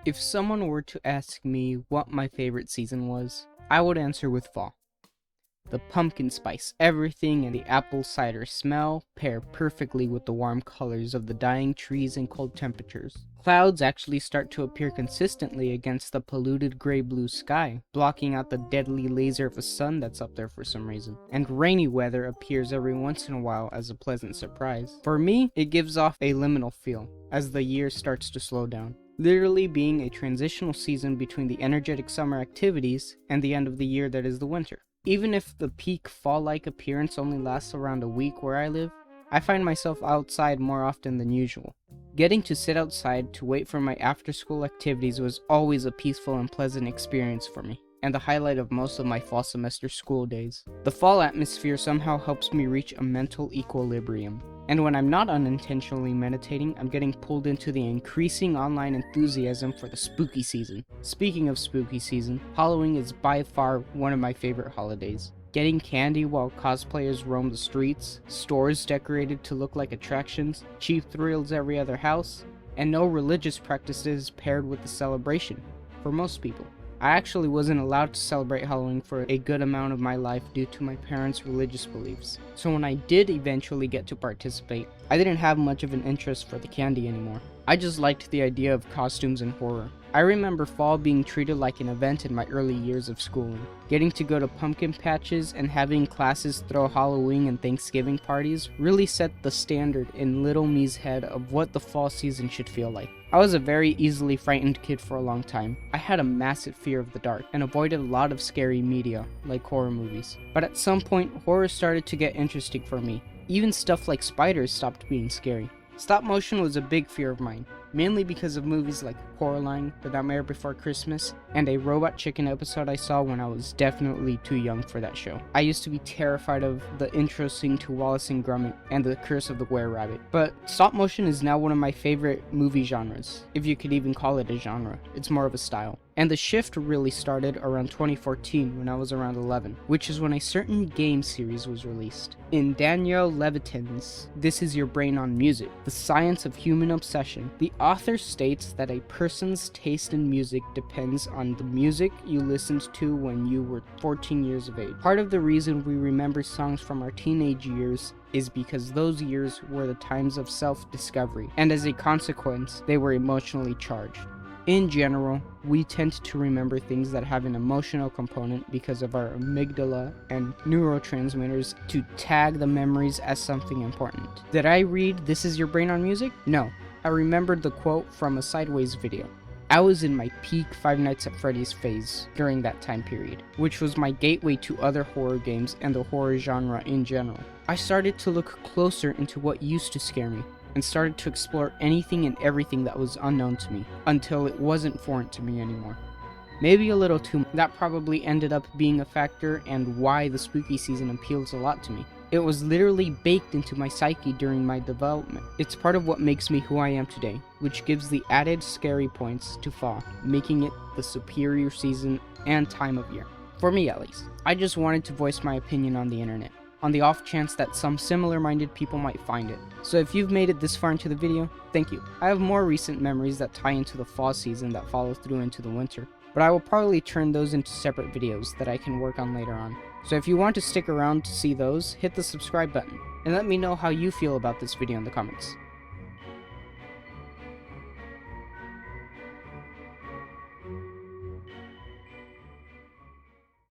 If someone were to ask me what my favorite season was, I would answer with fall. The pumpkin spice, everything, and the apple cider smell pair perfectly with the warm colors of the dying trees and cold temperatures. Clouds actually start to appear consistently against the polluted gray-blue sky, blocking out the deadly laser of a sun that's up there for some reason. And rainy weather appears every once in a while as a pleasant surprise. For me, it gives off a liminal feel as the year starts to slow down, literally being a transitional season between the energetic summer activities and the end of the year that is the winter. Even if the peak fall-like appearance only lasts around a week where I live, I find myself outside more often than usual. Getting to sit outside to wait for my after-school activities was always a peaceful and pleasant experience for me, and the highlight of most of my fall semester school days. The fall atmosphere somehow helps me reach a mental equilibrium, and when I'm not unintentionally meditating, I'm getting pulled into the increasing online enthusiasm for the spooky season. Speaking of spooky season, Halloween is by far one of my favorite holidays. Getting candy while cosplayers roam the streets, stores decorated to look like attractions, cheap thrills every other house, and no religious practices paired with the celebration, for most people. I actually wasn't allowed to celebrate Halloween for a good amount of my life due to my parents' religious beliefs. So when I did eventually get to participate, I didn't have much of an interest for the candy anymore. I just liked the idea of costumes and horror. I remember fall being treated like an event in my early years of schooling. Getting to go to pumpkin patches and having classes throw Halloween and Thanksgiving parties really set the standard in little me's head of what the fall season should feel like. I was a very easily frightened kid for a long time. I had a massive fear of the dark and avoided a lot of scary media, like horror movies. But at some point, horror started to get interesting for me. Even stuff like spiders stopped being scary. Stop motion was a big fear of mine, mainly because of movies like Coraline, The Nightmare Before Christmas, and a Robot Chicken episode I saw when I was definitely too young for that show. I used to be terrified of the intro scene to Wallace and Gromit and The Curse of the Were-Rabbit. But stop motion is now one of my favorite movie genres, if you could even call it a genre. It's more of a style. And the shift really started around 2014 when I was around 11, which is when a certain game series was released. In Daniel Levitin's This Is Your Brain on Music, The Science of Human Obsession, the author states that a person's taste in music depends on the music you listened to when you were 14 years of age. Part of the reason we remember songs from our teenage years is because those years were the times of self-discovery, and as a consequence, they were emotionally charged. In general, we tend to remember things that have an emotional component because of our amygdala and neurotransmitters to tag the memories as something important. Did I read This Is Your Brain on Music? No. I remembered the quote from a Sideways video. I was in my peak Five Nights at Freddy's phase during that time period, which was my gateway to other horror games and the horror genre in general. I started to look closer into what used to scare me, and started to explore anything and everything that was unknown to me, until it wasn't foreign to me anymore. Maybe a little too much. That probably ended up being a factor and why the spooky season appeals a lot to me. It was literally baked into my psyche during my development. It's part of what makes me who I am today, which gives the added scary points to fall, making it the superior season and time of year. For me at least. I just wanted to voice my opinion on the internet, on the off chance that some similar-minded people might find it. So if you've made it this far into the video, thank you. I have more recent memories that tie into the fall season that follow through into the winter, but I will probably turn those into separate videos that I can work on later on. So if you want to stick around to see those, hit the subscribe button, and let me know how you feel about this video in the comments.